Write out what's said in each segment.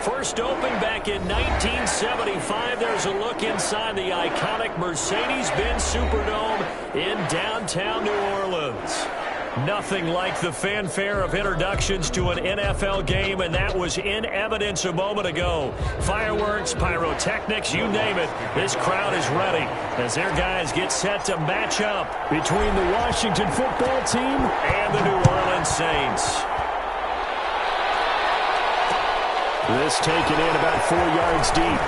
First opened back in 1975. There's a look inside the iconic Mercedes-Benz Superdome in downtown New Orleans. Nothing like the fanfare of introductions to an NFL game, and that was in evidence a moment ago. Fireworks, pyrotechnics, you name it. This crowd is ready as their guys get set to match up between the Washington football team and the New Orleans Saints. This taken in about 4 yards deep.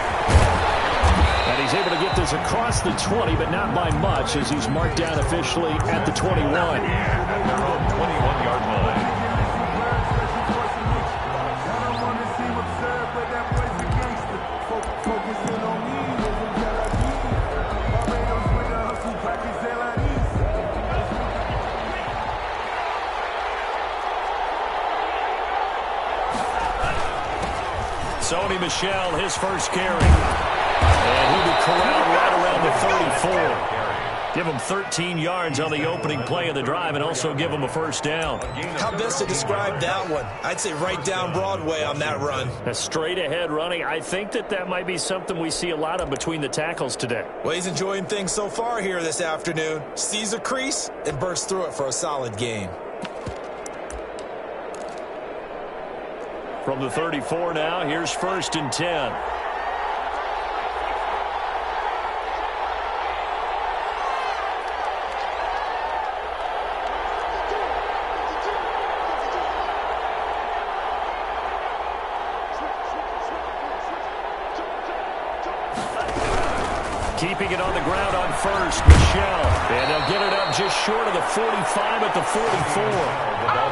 And he's able to get this across the 20, but not by much, as he's marked down officially at the 21. At their own 21-yard line. Sony Michel, his first carry. And he'll be corralled right around the 34. Give him 13 yards on the opening play of the drive and also give him a first down. How best to describe that one? I'd say right down Broadway on that run. A straight-ahead running. I think that might be something we see a lot of between the tackles today. Well, he's enjoying things so far here this afternoon. Sees a crease and bursts through it for a solid gain. From the 34 now, here's 1st and 10. Keeping it on the ground on first, Michel. And they'll get it up just short of the 45 at the 44.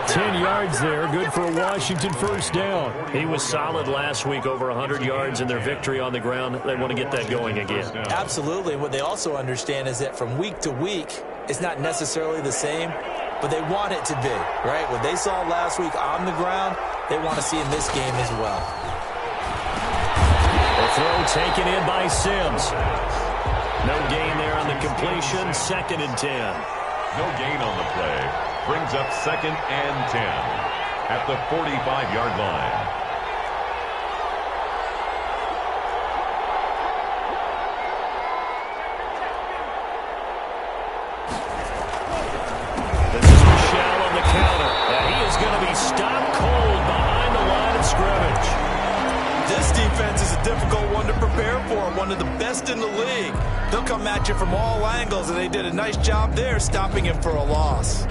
10 yards there, good for a Washington first down. He was solid last week, over 100 yards in their victory on the ground. They want to get that going again. Absolutely. What they also understand is that from week to week, it's not necessarily the same, but they want it to be, right? What they saw last week on the ground, they want to see in this game as well. The throw taken in by Sims. No gain there on the completion, 2nd and 10. No gain on the play. Brings up 2nd and 10 at the 45-yard line. This is Michel on the counter. And he is going to be stopped cold behind the line of scrimmage. This defense is a difficult one to prepare for, one of the best in the league. They'll come at you from all angles, and they did a nice job there stopping him for a loss.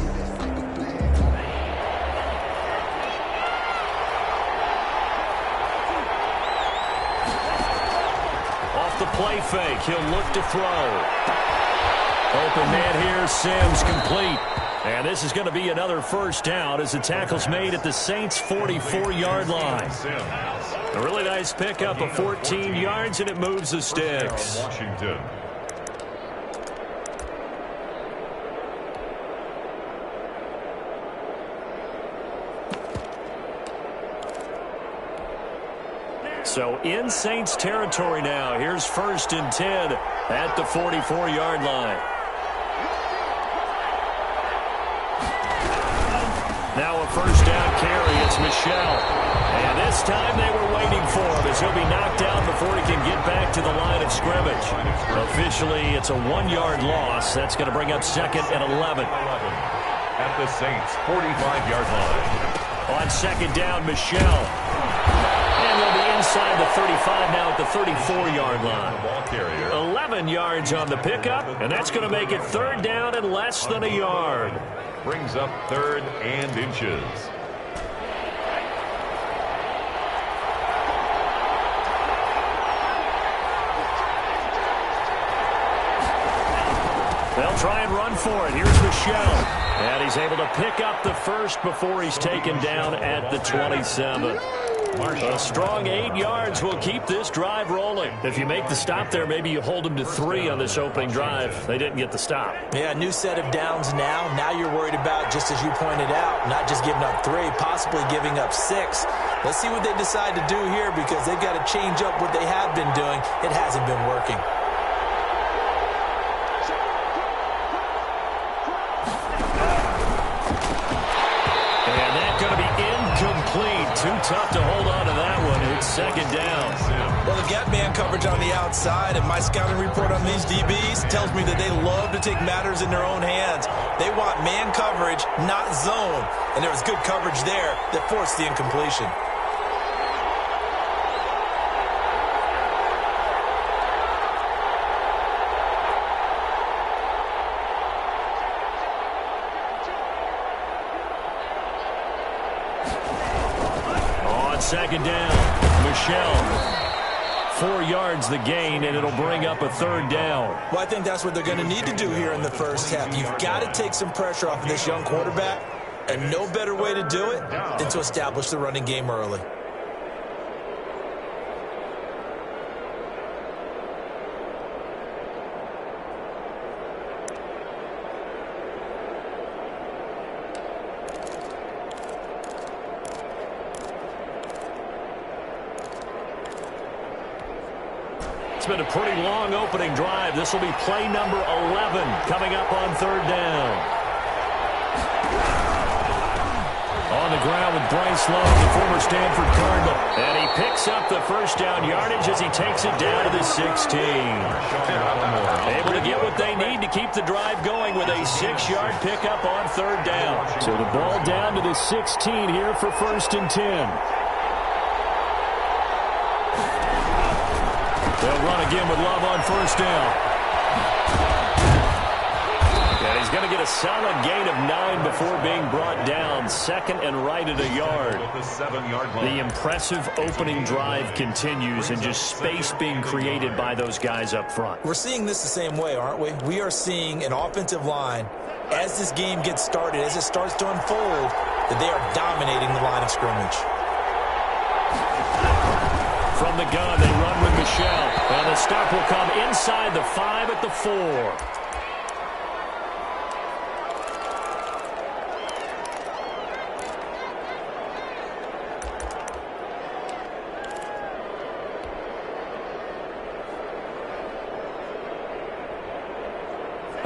Off the play fake, he'll look to throw. Open man here, Sims complete. And this is going to be another first down as the tackle's made at the Saints' 44-yard line. A really nice pickup of 14 yards, and it moves the sticks. Washington. So in Saints territory now. Here's 1st and 10 at the 44-yard line. Now a first down carry. It's Michel. And this time they were waiting for him as he'll be knocked down before he can get back to the line of scrimmage. Officially, it's a 1-yard loss. That's going to bring up 2nd and 11. At the Saints' 45-yard line. On 2nd down, Michel. And they'll be inside the 35 now at the 34-yard line. Ball carrier. 11 yards on the pickup, and that's going to make it 3rd down and less than a yard. Brings up 3rd and inches. They'll try and run for it. Here's Michel. And he's able to pick up the first before he's taken down at the 27. A strong 8 yards will keep this drive rolling. If you make the stop there, maybe you hold them to 3 on this opening drive. They didn't get the stop. Yeah, new set of downs now. Now you're worried about, just as you pointed out, not just giving up 3, possibly giving up 6. Let's see what they decide to do here, because they've got to change up what they have been doing. It hasn't been working. And that's going to be incomplete. Too tough to hold on to that. second down. Well, they've got man coverage on the outside, and my scouting report on these DBs tells me that they love to take matters in their own hands. They want man coverage, not zone. And there was good coverage there that forced the incompletion. Second down, Michelle. 4 yards the gain, and it'll bring up a third down. Well, I think that's what they're going to need to do here in the first half. You've got to take some pressure off of this young quarterback, and no better way to do it than to establish the running game early. It's been a pretty long opening drive. This will be play number 11 coming up on third down. On the ground with Bryce Love, the former Stanford Cardinal. And he picks up the first down yardage as he takes it down to the 16. Able to get what they need to keep the drive going with a 6-yard pickup on third down. So the ball down to the 16 here for 1st and 10. They'll run again with Love on first down. And he's going to get a solid gain of 9 before being brought down. 2nd and right at a yard. The impressive opening drive continues, and just space being created by those guys up front. We're seeing this the same way, aren't we? We are seeing an offensive line, as this game gets started, as it starts to unfold, that they are dominating the line of scrimmage. From the gun, they run with Michelle. And the stop will come inside the 5 at the 4.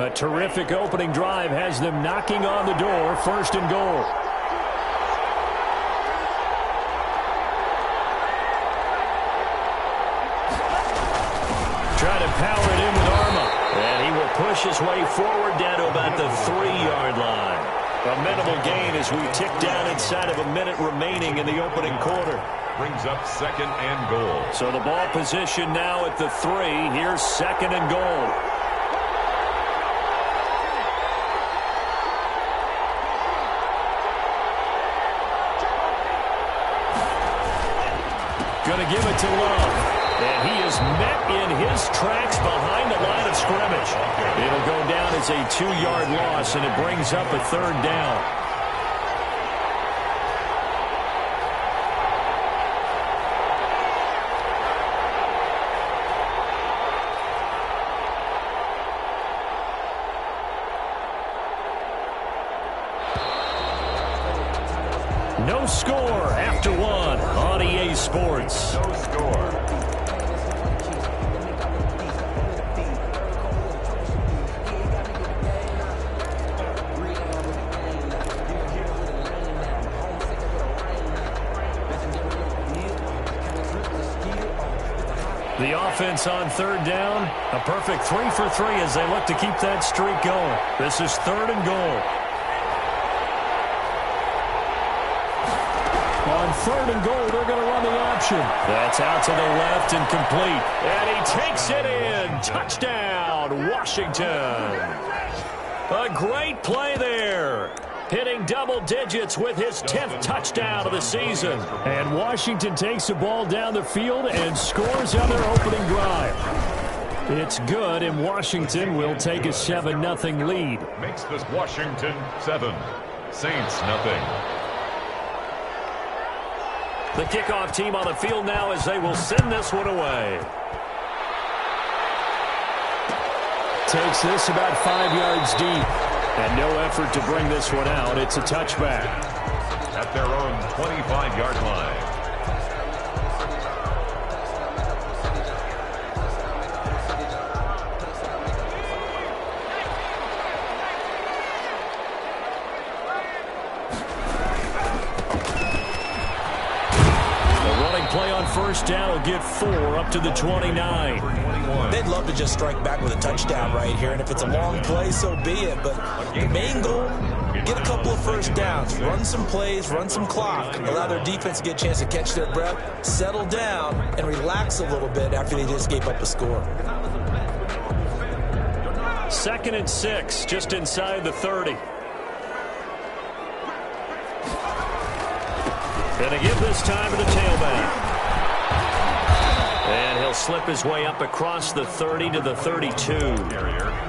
A terrific opening drive has them knocking on the door. 1st and goal. Trying to power it in with Arma. And he will push his way forward down to about the 3-yard line. A minimal gain as we tick down inside of a minute remaining in the opening quarter. Brings up 2nd and goal. So the ball position now at the 3. Here's 2nd and goal. Going to give it to Love. And he is met in his tracks behind the line of scrimmage. It'll go down as a 2-yard loss, and it brings up a 3rd down. No score after 1 on EA Sports. No score. The offense on 3rd down, a perfect 3 for 3 as they look to keep that streak going. This is 3rd and goal. On 3rd and goal, they're going to run the option. That's out to the left and complete. And he takes it in. Touchdown, Washington. A great play there. Hitting double digits with his 10th touchdown of the season. And Washington takes the ball down the field and scores on their opening drive. It's good, and Washington will take a 7-0 lead. Makes this Washington 7, Saints nothing. The kickoff team on the field now as they will send this one away. Takes this about 5 yards deep. And no effort to bring this one out. It's a touchback. At their own 25-yard line. The running play on first down will get 4 up to the 29. They'd love to just strike back with a touchdown right here, and if it's a long play, so be it. But the main goal, get a couple of first downs, run some plays, run some clock, allow their defense to get a chance to catch their breath, settle down, and relax a little bit after they just gave up a score. 2nd and 6, just inside the 30. Gonna give this time to the tailback. And he'll slip his way up across the 30 to the 32.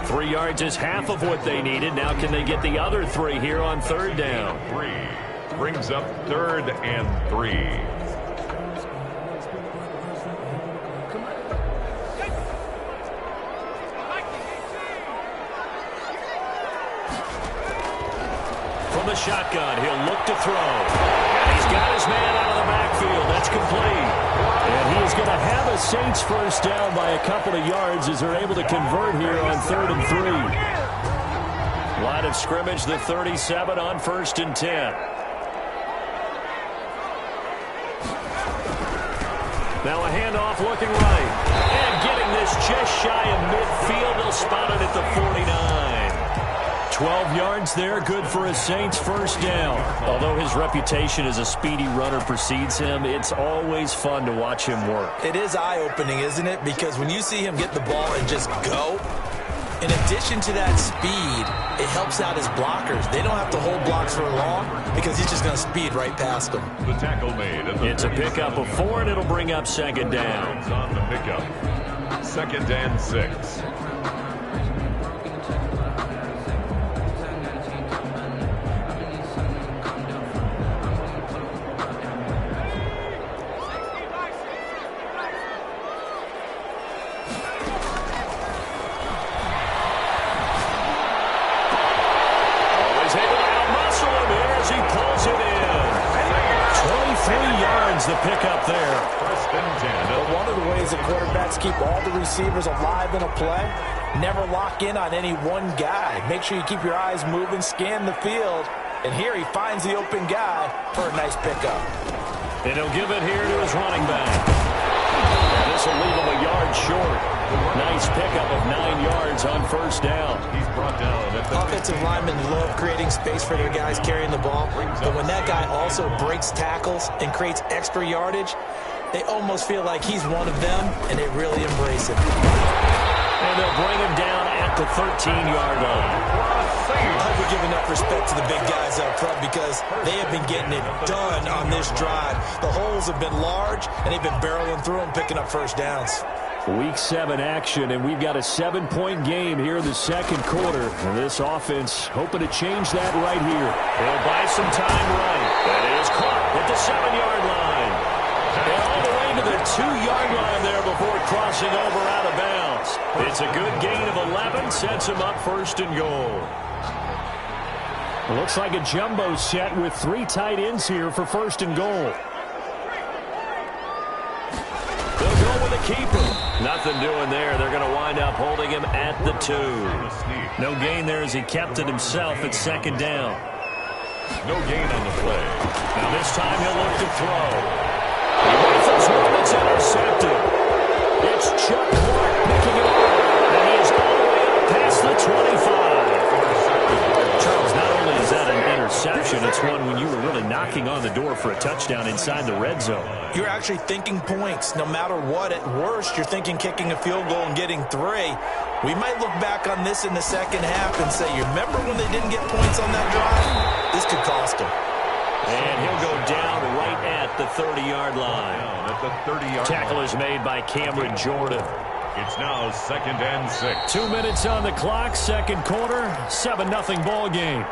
3 yards is half of what they needed. Now can they get the other 3 here on 3rd down? 3 brings up 3rd and 3. From the shotgun, he'll look to throw. And he's got his man out of the backfield. That's complete. And he's going to have a Saints first down by a couple of yards as they're able to convert here on 3rd and 3. Line of scrimmage, the 37 on 1st and 10. Now a handoff looking right. And getting this just shy of midfield. They'll spot it at the 49. 12 yards there, good for a Saints first down. Although his reputation as a speedy runner precedes him, it's always fun to watch him work. It is eye-opening, isn't it? Because when you see him get the ball and just go, in addition to that speed, it helps out his blockers. They don't have to hold blocks for long because he's just going to speed right past them. The tackle made. It's a pickup of 4, and it'll bring up 2nd down. On the pickup. 2nd and 6. The pickup there. But one of the ways the quarterbacks keep all the receivers alive in a play, never lock in on any one guy. Make sure you keep your eyes moving, scan the field, and here he finds the open guy for a nice pickup. And he'll give it here to his running back. And this will leave him a yard short. Nice pickup of 9 yards on first down. He's brought down. Offensive linemen love creating space for their guys carrying the ball, but when that guy also breaks tackles and creates extra yardage, they almost feel like he's one of them, and they really embrace it. And they'll bring him down at the 13-yard line. I would give enough respect to the big guys up front because they have been getting it done on this drive. The holes have been large, and they've been barreling through them, picking up first downs. Week 7 action, and we've got a 7-point game here in the 2nd quarter. And this offense hoping to change that right here. They'll buy some time right. That is caught at the 7-yard line. And all the way to the 2-yard line there before crossing over out of bounds. It's a good gain of 11, sets him up 1st and goal. It looks like a jumbo set with 3 tight ends here for 1st and goal. They'll go with a keeper. Nothing doing there. They're going to wind up holding him at the 2. No gain there as he kept it himself at 2nd down. No gain on the play. Now this time he'll look to throw. He rifles one that's intercepted. It's Chuck Clark picking it up. And he is all the way up past the 25. Charles, not only is that an interception, it's one when you were really knocking on the door for a touchdown inside the red zone. You're actually thinking points. No matter what, at worst, you're thinking kicking a field goal and getting 3. We might look back on this in the second half and say, you remember when they didn't get points on that drive? This could cost them. And he'll go down right at the 30-yard line. At the 30-yard Tackle is made by Cameron Jordan. It's now 2nd and 6. 2 minutes on the clock, 2nd quarter, 7-0 ball game.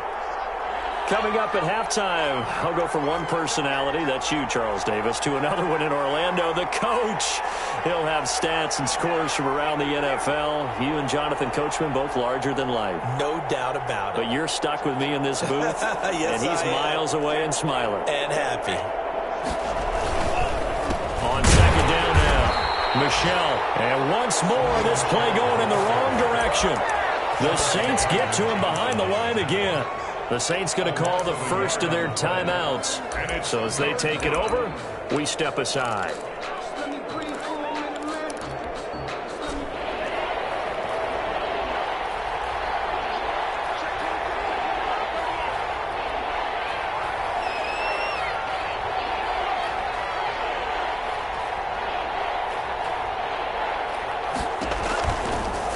Coming up at halftime, I'll go from one personality, that's you, Charles Davis, to another one in Orlando, the coach. He'll have stats and scores from around the NFL. You and Jonathan Coachman, both larger than life. No doubt about it. But you're stuck with me in this booth, yes, and he's miles away and smiling. And happy. On 2nd down now, Michelle. And once more, this play going in the wrong direction. The Saints get to him behind the line again. The Saints going to call the first of their timeouts. So as they take it over, we step aside.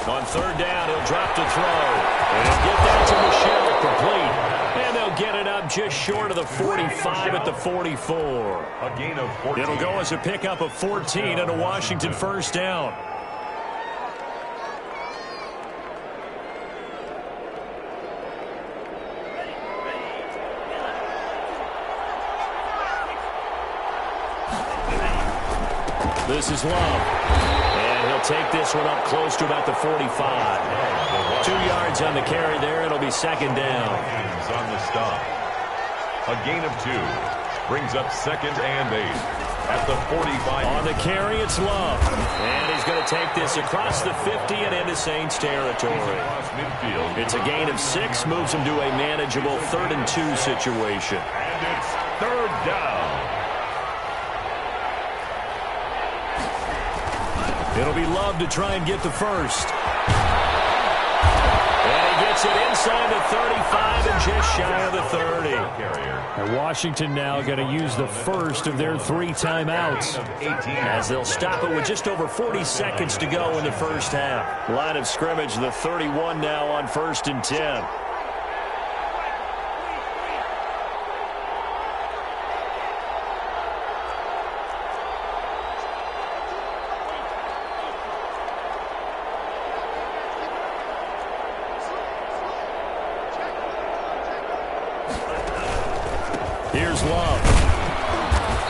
On third down, he'll drop to throw. And he'll get that to Michelle, complete. And they'll get it up just short of the 45 at the 44. A gain of 14. It'll go as a pickup of 14 and a Washington first down. This is Love. He'll take this one up close to about the 45. 2 yards on the carry there. It'll be second down. On the stop. A gain of 2. Brings up second and 8 at the 45. On the carry, it's Love. And he's going to take this across the 50 and into Saints territory. It's a gain of 6. Moves him to a manageable 3rd and 2 situation. And it's third down. It'll be Love to try and get the first. And he gets it inside the 35 and just shy of the 30. And Washington now going to use the first of their 3 timeouts as they'll stop it with just over 40 seconds to go in the first half. Line of scrimmage, the 31 now on 1st and 10. Here's Love.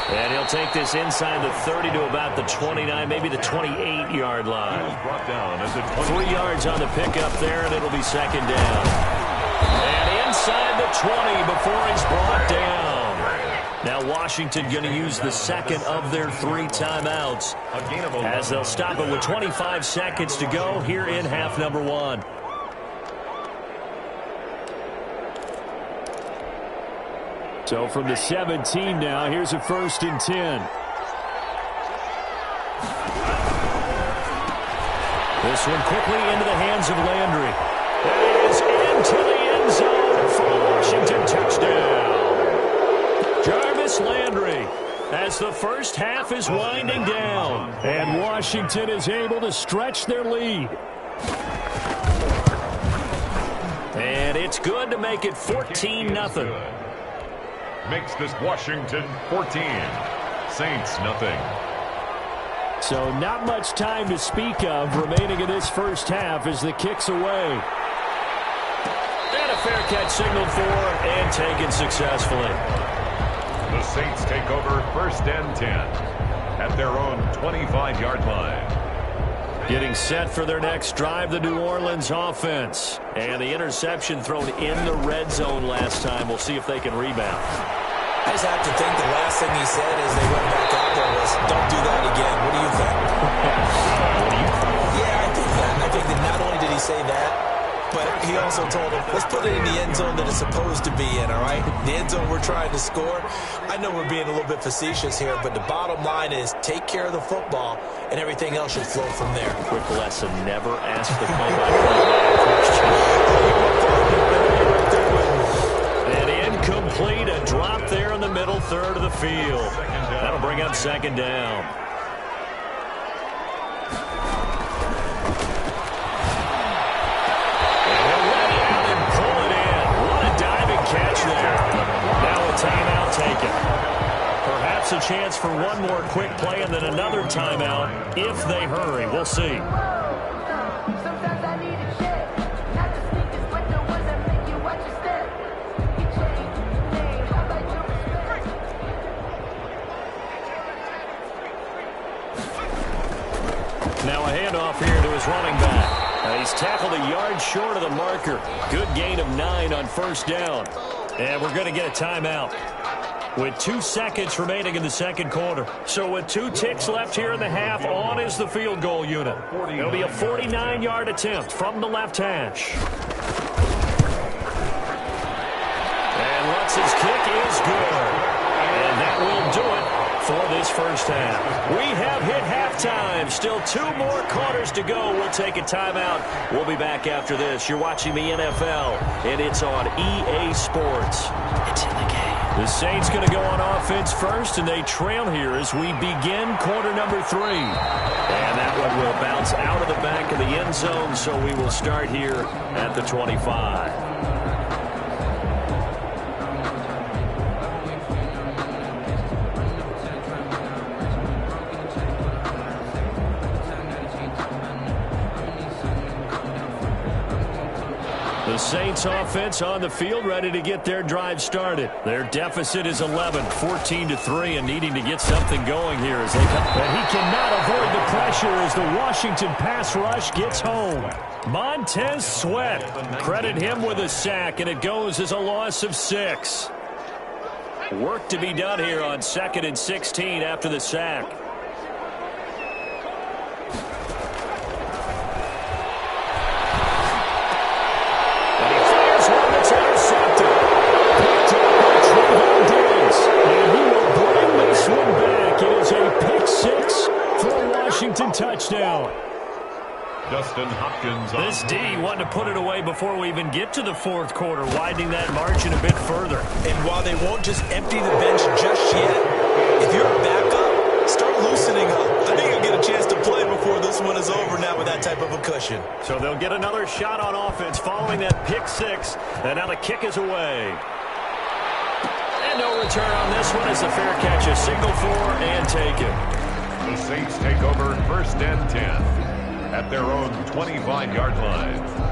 And he'll take this inside the 30 to about the 29, maybe the 28-yard line. Brought down at the 3 yards on the pickup there, and it'll be second down. And inside the 20 before he's brought down. Now Washington going to use the second of their 3 timeouts as they'll stop it with 25 seconds to go here in half number 1. So from the 17 now, here's a 1st and 10. This one quickly into the hands of Landry. That is into the end zone for a Washington touchdown. Jarvis Landry as the first half is winding down. And Washington is able to stretch their lead. And it's good to make it 14-0. Makes this Washington 14. Saints nothing. So not much time to speak of remaining in this first half as the kick's away. And a fair catch signaled for and taken successfully. The Saints take over 1st and 10 at their own 25-yard line. Getting set for their next drive, the New Orleans offense. And the interception thrown in the red zone last time. We'll see if they can rebound. I just have to think the last thing he said as they went back out there was, don't do that again. What do you think? Yeah, I think that. I think that not only did he say that, but he also told him, let's put it in the end zone that it's supposed to be in, all right? The end zone we're trying to score. I know we're being a little bit facetious here, but the bottom line is take care of the football, and everything else should flow from there. Quick lesson, never ask the play-by-play question. And incomplete, a drop there in the middle third of the field. That'll bring up second down. Timeout taken. Perhaps a chance for one more quick play and then another timeout if they hurry. We'll see. Now a handoff here to his running back. He's tackled a yard short of the marker. Good gain of 9 on first down. And we're going to get a timeout with 2 seconds remaining in the second quarter. So with 2 ticks left here in the half, on is the field goal unit. It'll be a 49-yard attempt from the left hash. And Lutz's kick is good. And that will do it for this first half. We have hit halftime. Still 2 more quarters to go. We'll take a timeout. We'll be back after this. You're watching the NFL, and it's on EA Sports. It's in the game. The Saints going to go on offense first, and they trail here as we begin quarter number 3. And that one will bounce out of the back of the end zone, so we will start here at the 25. The Saints offense on the field, ready to get their drive started. Their deficit is 11, 14-3, and needing to get something going here as they come. But he cannot avoid the pressure as the Washington pass rush gets home. Montez Sweat, credit him with a sack, and it goes as a loss of 6. Work to be done here on 2nd and 16 after the sack. Touchdown. Justin Hopkins. This D wanted to put it away before we even get to the 4th quarter, widening that margin a bit further. And while they won't just empty the bench just yet, if you're a backup, start loosening up. I think you'll get a chance to play before this one is over now with that type of a cushion. So they'll get another shot on offense following that pick 6, and now the kick is away. And no return on this one as the fair catch is signaled for and taken. The Saints take over 1st and 10 at their own 25-yard line.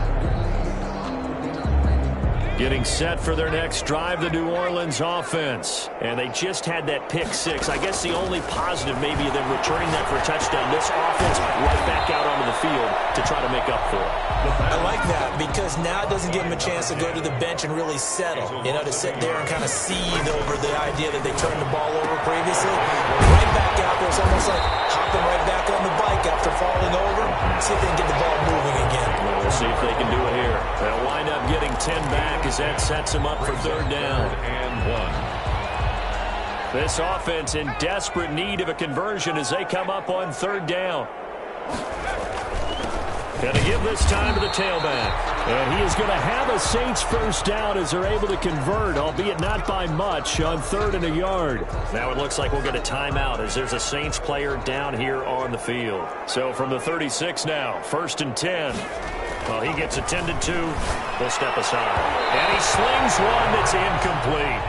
Getting set for their next drive, the New Orleans offense. And they just had that pick 6. I guess the only positive maybe of them returning that for a touchdown. This offense right back out onto the field to try to make up for it. I like that because now it doesn't give them a chance to go to the bench and really settle. You know, to sit there and kind of seethe over the idea that they turned the ball over previously. Right back out there, it's almost like hopping right back on the bike after falling over. See if they can get the ball moving again. We'll see if they can do it here. They'll wind up getting 10 back as that sets them up for 3rd down. And 1. This offense in desperate need of a conversion as they come up on 3rd down. Going to give this time to the tailback. And he is going to have a Saints first down as they're able to convert, albeit not by much, on 3rd and a yard. Now it looks like we'll get a timeout as there's a Saints player down here on the field. So from the 36 now, 1st and 10. Well, he gets attended to. They'll step aside. And he slings one that's incomplete.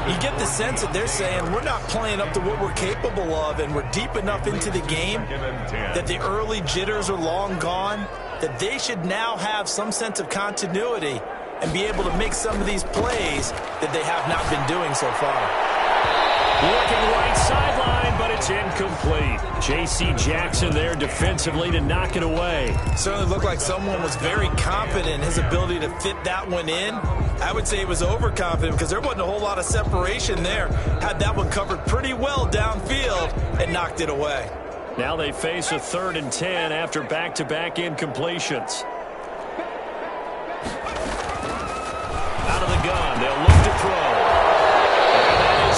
You get the sense that they're saying we're not playing up to what we're capable of, and we're deep enough into the game that the early jitters are long gone, that they should now have some sense of continuity and be able to make some of these plays that they have not been doing so far. Looking right sideline, but it's incomplete. J.C. Jackson there defensively to knock it away. Certainly looked like someone was very confident in his ability to fit that one in. I would say he was overconfident because there wasn't a whole lot of separation there. Had that one covered pretty well downfield and knocked it away. Now they face a 3rd and 10 after back-to-back incompletions. Out of the gun, they'll look to throw.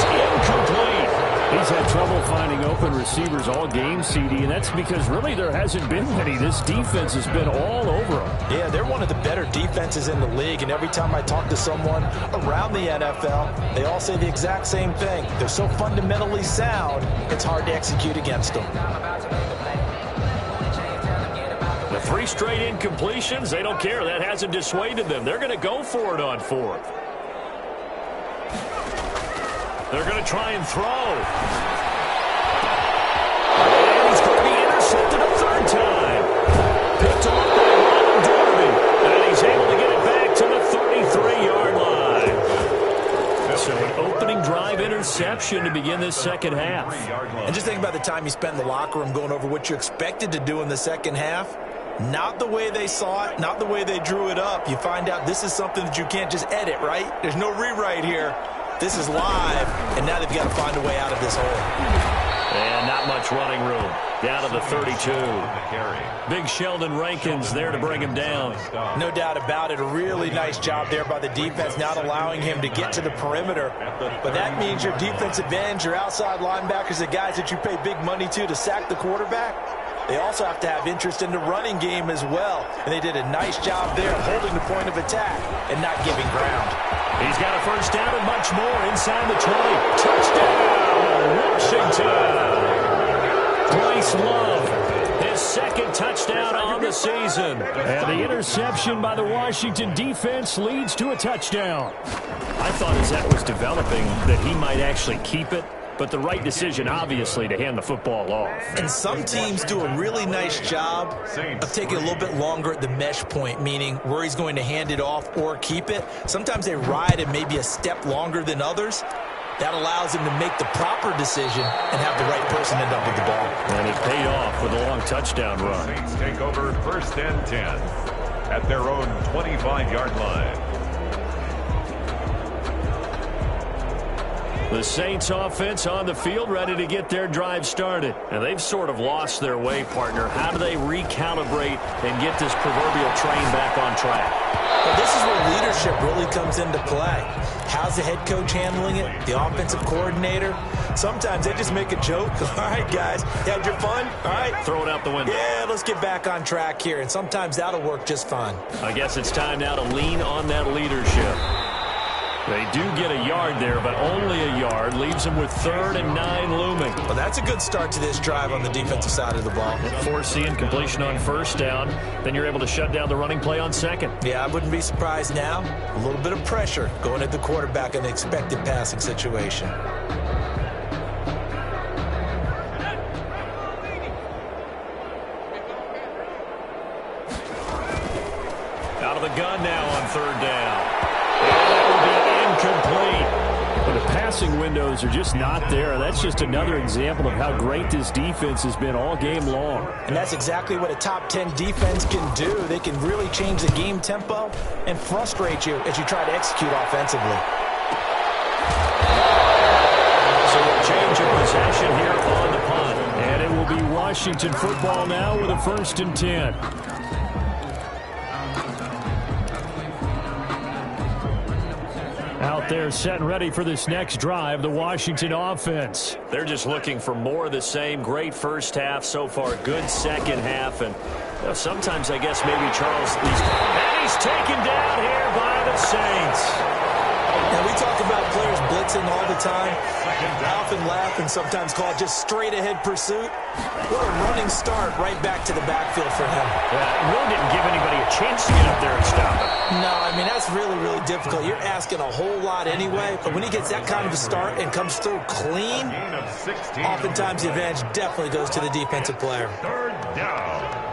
Incomplete. He's had trouble finding open receivers all game, CD, and that's because really there hasn't been many. This defense has been all over them. Yeah, they're one of the better defenses in the league, and every time I talk to someone around the NFL, they all say the exact same thing. They're so fundamentally sound, it's hard to execute against them. The 3 straight incompletions, they don't care. That hasn't dissuaded them. They're going to go for it on 4th. They're going to try and throw. And he's going to be intercepted a 3rd time. Picked off by Ronald Darby. And he's able to get it back to the 33-yard line. So an opening drive interception to begin this 2nd half. And just think about the time you spent in the locker room going over what you expected to do in the 2nd half. Not the way they saw it, not the way they drew it up. You find out this is something that you can't just edit, right? There's no rewrite here. This is live, and now they've got to find a way out of this hole. And not much running room. Down to the 32. Big Sheldon Rankins there to bring him down. No doubt about it. A really nice job there by the defense, not allowing him to get to the perimeter. But that means your defensive ends, your outside linebackers, the guys that you pay big money to sack the quarterback, they also have to have interest in the running game as well. And they did a nice job there holding the point of attack and not giving ground. He's got a first down and much more inside the 20. Touchdown, Washington. Bryce Love, his second touchdown on the season. And the interception by the Washington defense leads to a touchdown. I thought as that was developing that he might actually keep it. But the right decision, obviously, to hand the football off. And some teams do a really nice job of taking a little bit longer at the mesh point, meaning where he's going to hand it off or keep it. Sometimes they ride it maybe a step longer than others. That allows him to make the proper decision and have the right person end up with the ball. And it paid off with a long touchdown run. Saints take over 1st and 10 at their own 25-yard line. The Saints offense on the field ready to get their drive started. And they've sort of lost their way, partner. How do they recalibrate and get this proverbial train back on track? Well, this is where leadership really comes into play. How's the head coach handling it? The offensive coordinator? Sometimes they just make a joke. All right, guys, you had your fun? All right. Throw it out the window. Yeah, let's get back on track here. And sometimes that'll work just fine. I guess it's time now to lean on that leadership. They do get a yard there, but only a yard. Leaves them with 3rd and 9 looming. Well, that's a good start to this drive on the defensive side of the ball. Forcing completion on 1st down. Then you're able to shut down the running play on 2nd. Yeah, I wouldn't be surprised now. A little bit of pressure going at the quarterback in an expected passing situation. Out of the gun now on 3rd down. Complete. But the passing windows are just not there. That's just another example of how great this defense has been all game long. And that's exactly what a top 10 defense can do. They can really change the game tempo and frustrate you as you try to execute offensively. So a change of possession here on the punt. And it will be Washington football now with a 1st and 10. Out there set and ready for this next drive, the Washington offense. They're just looking for more of the same. Great first half so far, good second half. And sometimes I guess maybe Charles, he's taken down here by the Saints. Now, we talk about players blitzing all the time. I often laugh and sometimes call it just straight-ahead pursuit. What a running start right back to the backfield for him. Yeah, it really didn't give anybody a chance to get up there and stop it. No, I mean, that's really, really difficult. You're asking a whole lot anyway, but when he gets that kind of a start and comes through clean, oftentimes the advantage definitely goes to the defensive player. 3rd down.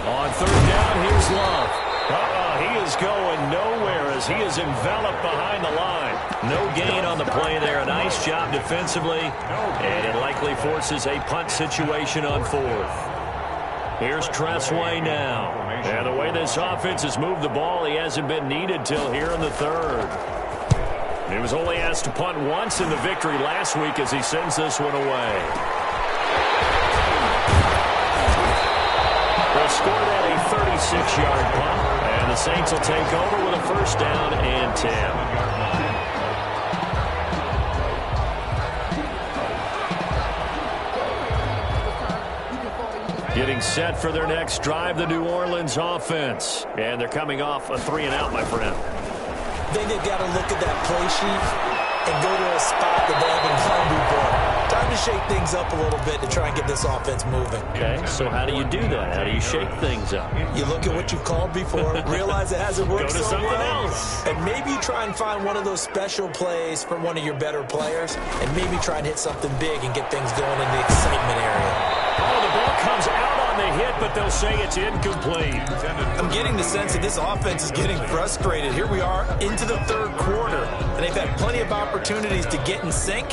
On 3rd down, here's Love. He is going nowhere as he is enveloped behind the line. No gain on the play there. A nice job defensively, and it likely forces a punt situation on 4th. Here's Tressway now. And the way this offense has moved the ball, he hasn't been needed till here in the 3rd. He was only asked to punt once in the victory last week as he sends this one away. They'll score that a 36-yard punt, and the Saints will take over with a 1st down and 10. Getting set for their next drive, the New Orleans offense. And thee coming off a 3-and-out, my friend. I think they've got to look at that play sheet and go to a spot that they haven't gone before. Time to shake things up a little bit to try and get this offense moving. Okay, so how do you do that? How do you shake things up? You look at what you've called before, realize it hasn't worked Go to so something well, else. and maybe you try and find one of those special plays from one of your better players, and maybe try and hit something big and get things going in the excitement area. Oh, the ball comes out on the hit, but they'll say it's incomplete. I'm getting the sense that this offense is getting frustrated. Here we are into the 3rd quarter, and they've had plenty of opportunities to get in sync,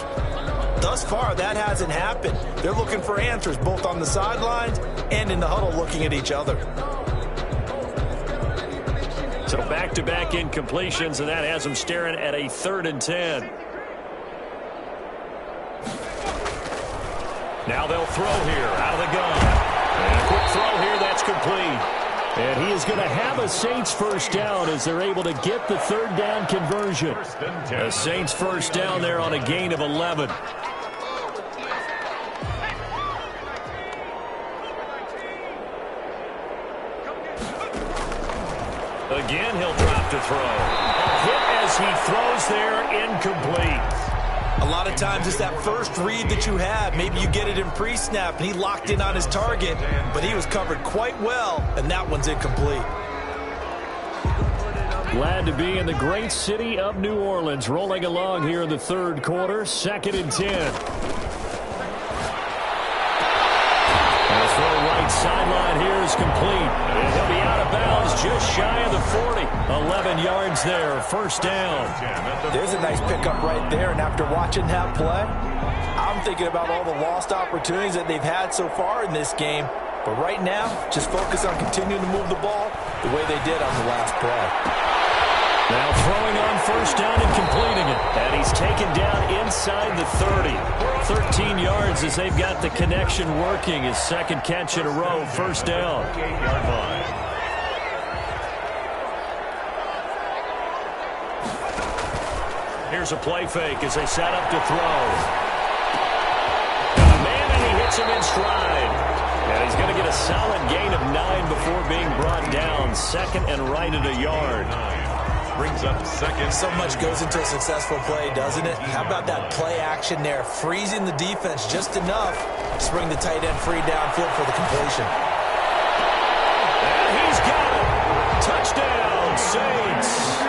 thus far, that hasn't happened. They're looking for answers both on the sidelines and in the huddle looking at each other. So back-to-back incompletions, and that has them staring at a 3rd and 10. Now they'll throw here out of the gun. And a quick throw here, that's complete. And he is going to have a Saints first down as they're able to get the 3rd down conversion. A Saints first down there on a gain of 11. Again, he'll drop to throw. A hit as he throws there, incomplete. A lot of times it's that first read that you have. Maybe you get it in pre-snap, and he locked in on his target, but he was covered quite well, and that one's incomplete. Glad to be in the great city of New Orleans, rolling along here in the 3rd quarter, 2nd and 10. The throw right sideline here is complete. And he'll be out of bounds just shy of the 40. 11 yards there, first down. There's a nice pickup right there, and after watching that play, I'm thinking about all the lost opportunities that they've had so far in this game. But right now, just focus on continuing to move the ball the way they did on the last play. Now throwing on first down and completing it. And he's taken down inside the 30. 13 yards as they've got the connection working. His 2nd catch in a row, first down. 8-yard line. Here's a play fake as they set up to throw. And a man, and he hits him in stride. And he's going to get a solid gain of 9 before being brought down. 2nd and right at a yard. Brings up 2nd. So much goes into a successful play, doesn't it? How about that play action there, freezing the defense just enough to bring the tight end free downfield for the completion. And he's got it. Touchdown, Saints.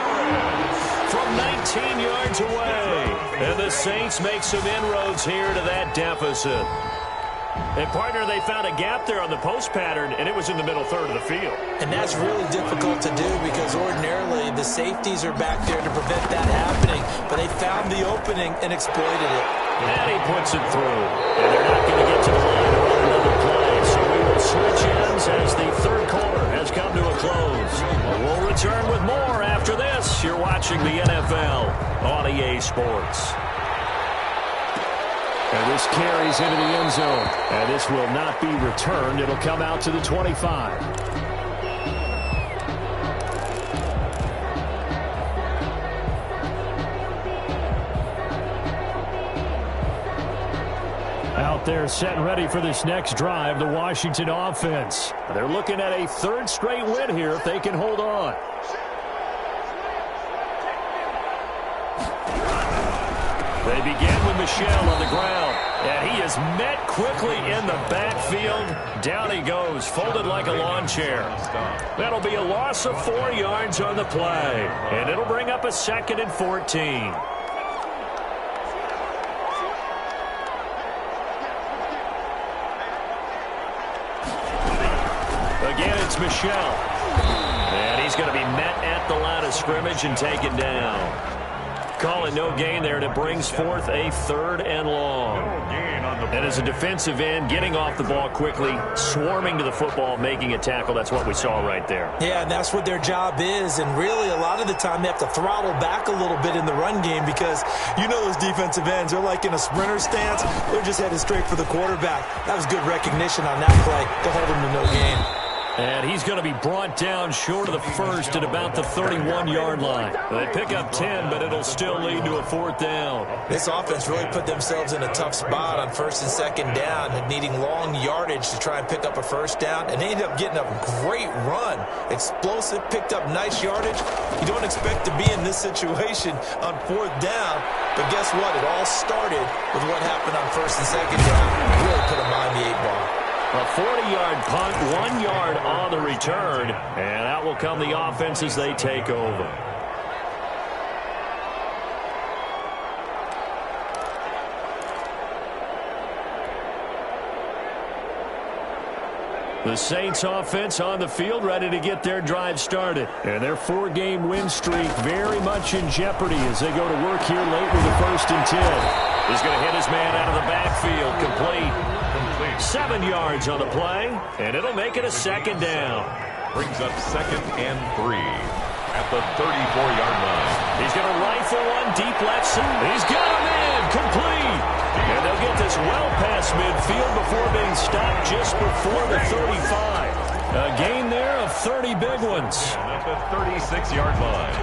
From 19 yards away. And the Saints make some inroads here to that deficit. And, partner, they found a gap there on the post pattern, and it was in the middle 3rd of the field. And that's really difficult to do because ordinarily the safeties are back there to prevent that happening. But they found the opening and exploited it. And he puts it through. And they're not going to get to the line to run another play. So we will switch ends as the 3rd quarter has come to a close. We'll return with more after this. You're watching the NFL on EA Sports. And this carries into the end zone. And this will not be returned. It'll come out to the 25. Out there set and ready for this next drive, the Washington offense. They're looking at a 3rd straight win here if they can hold on. They begin with Michel on the ground, and he is met quickly in the backfield. Down he goes, folded like a lawn chair. That'll be a loss of 4 yards on the play, and it'll bring up a 2nd and 14. Again, it's Michel. And he's going to be met at the line of scrimmage and taken down. Call it no gain there, and it brings forth a 3rd and long. And as a defensive end, getting off the ball quickly, swarming to the football, making a tackle, that's what we saw right there. Yeah, and that's what their job is. And really, a lot of the time, they have to throttle back a little bit in the run game because you know those defensive ends, they're like in a sprinter stance. They're just headed straight for the quarterback. That was good recognition on that play to hold him to no gain. And he's going to be brought down short of the first at about the 31-yard line. They pick up 10, but it'll still lead to a 4th down. This offense really put themselves in a tough spot on 1st and 2nd down, needing long yardage to try and pick up a 1st down, and they ended up getting a great run. Explosive, picked up nice yardage. You don't expect to be in this situation on 4th down, but guess what? It all started with what happened on 1st and 2nd down. Really put them behind the 8-ball. A 40-yard punt, 1 yard on the return, and out will come the offense as they take over. The Saints offense on the field, ready to get their drive started. And their 4-game win streak very much in jeopardy as they go to work here late with the 1st and 10. He's going to hit his man out of the backfield, complete. 7 yards on the play, and it'll make it a 2nd down. Brings up 2nd and 3 at the 34-yard line. He's going to rifle one deep left side. He's got him in, complete. And they'll get this well past midfield before being stopped just before the 35. A gain there of 30 big ones. And at the 36-yard line.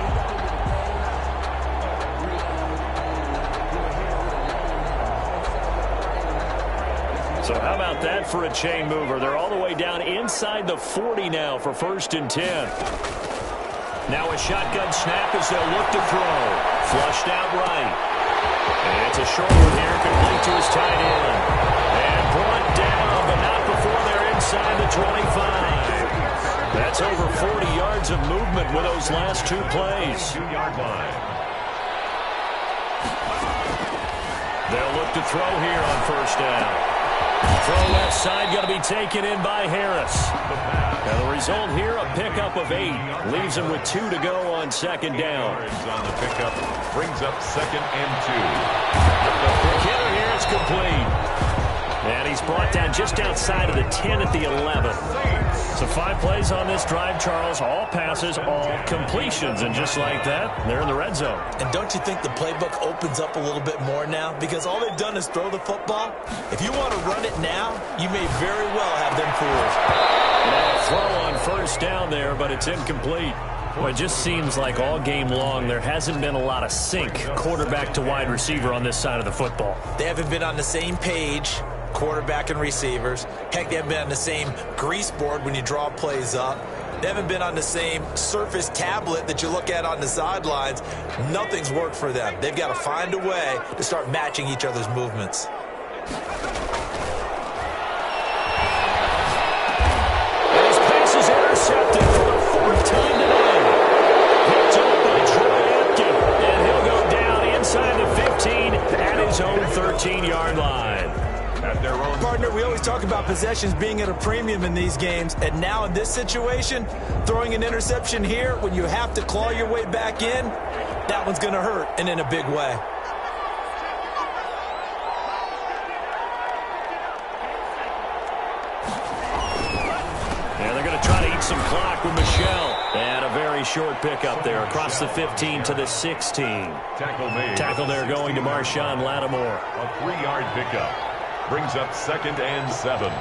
So how about that for a chain mover? They're all the way down inside the 40 now for 1st and 10. Now a shotgun snap as they'll look to throw. Flushed out right. And it's a short one here, complete to his tight end. And brought down, but not before they're inside the 25. That's over 40 yards of movement with those last 2 plays. 2-yard line. They'll look to throw here on 1st down. Throw left side, going to be taken in by Harris. And the result here, a pickup of 8. Leaves him with 2 to go on 2nd down. On the pickup, brings up 2nd and 2. The hitter here is complete. And he's brought down just outside of the 10 at the 11. So 5 plays on this drive, Charles. All passes, all completions. And just like that, they're in the red zone. And don't you think the playbook opens up a little bit more now? Because all they've done is throw the football. If you want to run it now, you may very well have them fooled. Throw on 1st down there, but it's incomplete. Well, it just seems like all game long there hasn't been a lot of sync quarterback to wide receiver on this side of the football. They haven't been on the same page, quarterback and receivers. Heck, they haven't been on the same grease board when you draw plays up. They haven't been on the same Surface tablet that you look at on the sidelines. Nothing's worked for them. They've got to find a way to start matching each other's movements. Intercepted for the 4th time today. Picked up by Troy Apke. And he'll go down inside the 15 at his own 13-yard line. At their own. Partner, we always talk about possessions being at a premium in these games. And now in this situation, throwing an interception here when you have to claw your way back in, that one's going to hurt, and in a big way. Some clock with Michelle. And a very short pickup there across the 15 to the 16. Tackle there going to Marshawn Lattimore. A 3-yard pickup. Brings up 2nd and 7.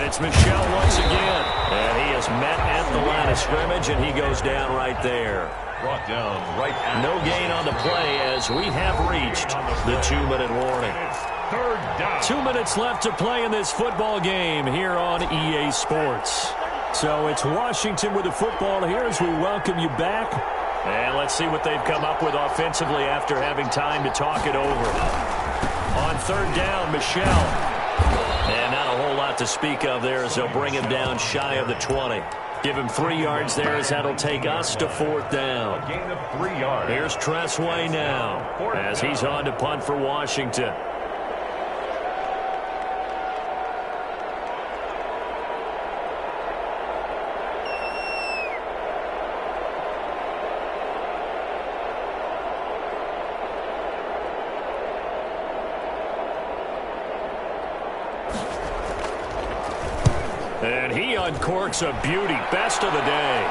It's Michelle once again. And he is met at the line of scrimmage, and he goes down right there. Brought down right at no gain on the play as we have reached the 2-minute warning. 3rd down. 2 minutes left to play in this football game here on EA Sports. So it's Washington with the football here as we welcome you back. And let's see what they've come up with offensively after having time to talk it over. On 3rd down, Michelle. And not a whole lot to speak of there as they'll bring him down shy of the 20. Give him 3 yards there as that'll take us to 4th down. A gain of 3 yards. Here's Tressway now as he's on to punt for Washington. And he uncorks a beauty. Best of the day.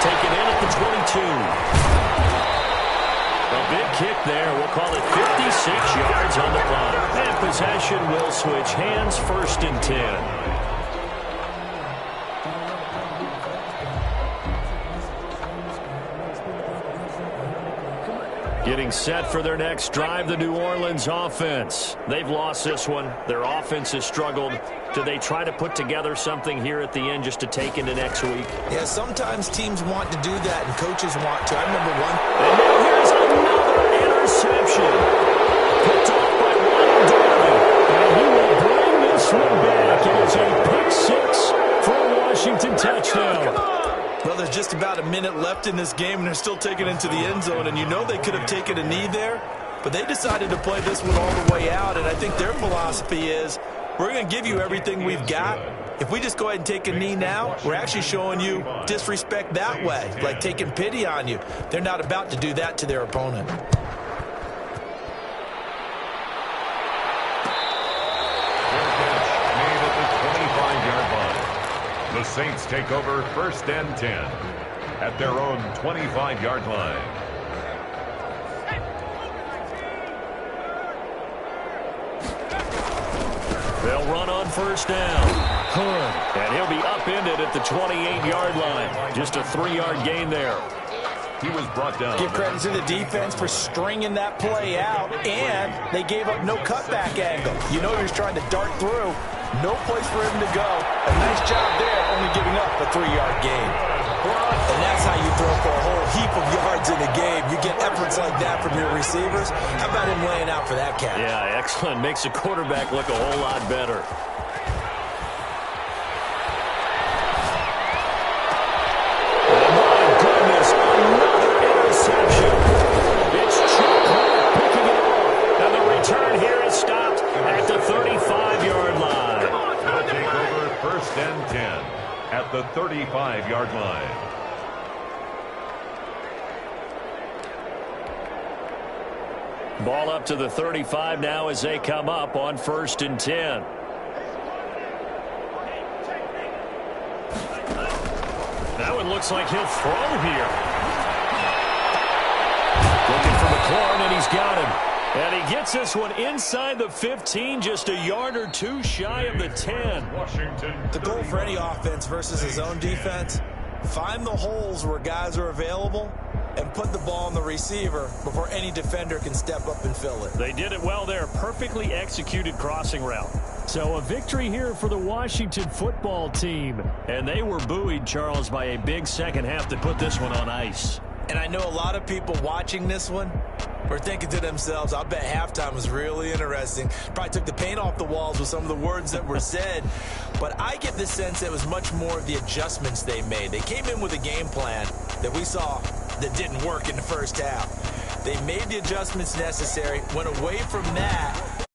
Taken in at the 22. A big kick there. We'll call it 56 yards on the punt. And possession will switch hands. 1st and 10. Getting set for their next drive, the New Orleans offense. They've lost this one. Their offense has struggled. Do they try to put together something here at the end just to take into next week? Yeah, sometimes teams want to do that and coaches want to. I remember one. And now here's interception. Picked off by Ronald Darby. And he will bring this one back. And it's a pick six for a Washington touchdown. Well, there's just about a minute left in this game, and they're still taking it into the end zone. And you know they could have taken a knee there, but they decided to play this one all the way out. And I think their philosophy is, we're going to give you everything we've got. If we just go ahead and take a knee now, we're actually showing you disrespect that way, like taking pity on you. They're not about to do that to their opponent. The Saints take over 1st and 10 at their own 25-yard line. They'll run on 1st down. Hood. And he'll be upended at the 28-yard line. Just a 3-yard gain there. He was brought down. Give credit to the defense for stringing that play out, and they gave up no cutback angle. You know he was trying to dart through. No place for him to go. A nice job there, only giving up a 3-yard gain. And that's how you throw for a whole heap of yards in a game. You get efforts like that from your receivers. How about him laying out for that catch? Yeah, excellent. Makes the quarterback look a whole lot better. Oh, my goodness, another interception. It's Chuck Clark picking it off. And the return here is stopped at the 35-yard line. Take over 1st and 10 at the 35-yard line. Ball up to the 35 now as they come up on 1st and 10. That one looks like he'll throw here. Looking for McLaurin, and he's got him. And he gets this one inside the 15, just a yard or two shy of the 10. Washington. The goal for any offense versus his own defense, find the holes where guys are available and put the ball on the receiver before any defender can step up and fill it. They did it well there. Perfectly executed crossing route. So a victory here for the Washington football team. And they were buoyed, Charles, by a big second half to put this one on ice. And I know a lot of people watching this one were thinking to themselves, I'll bet halftime was really interesting. Probably took the paint off the walls with some of the words that were said. But I get the sense that it was much more of the adjustments they made. They came in with a game plan that we saw that didn't work in the first half. They made the adjustments necessary, went away from that,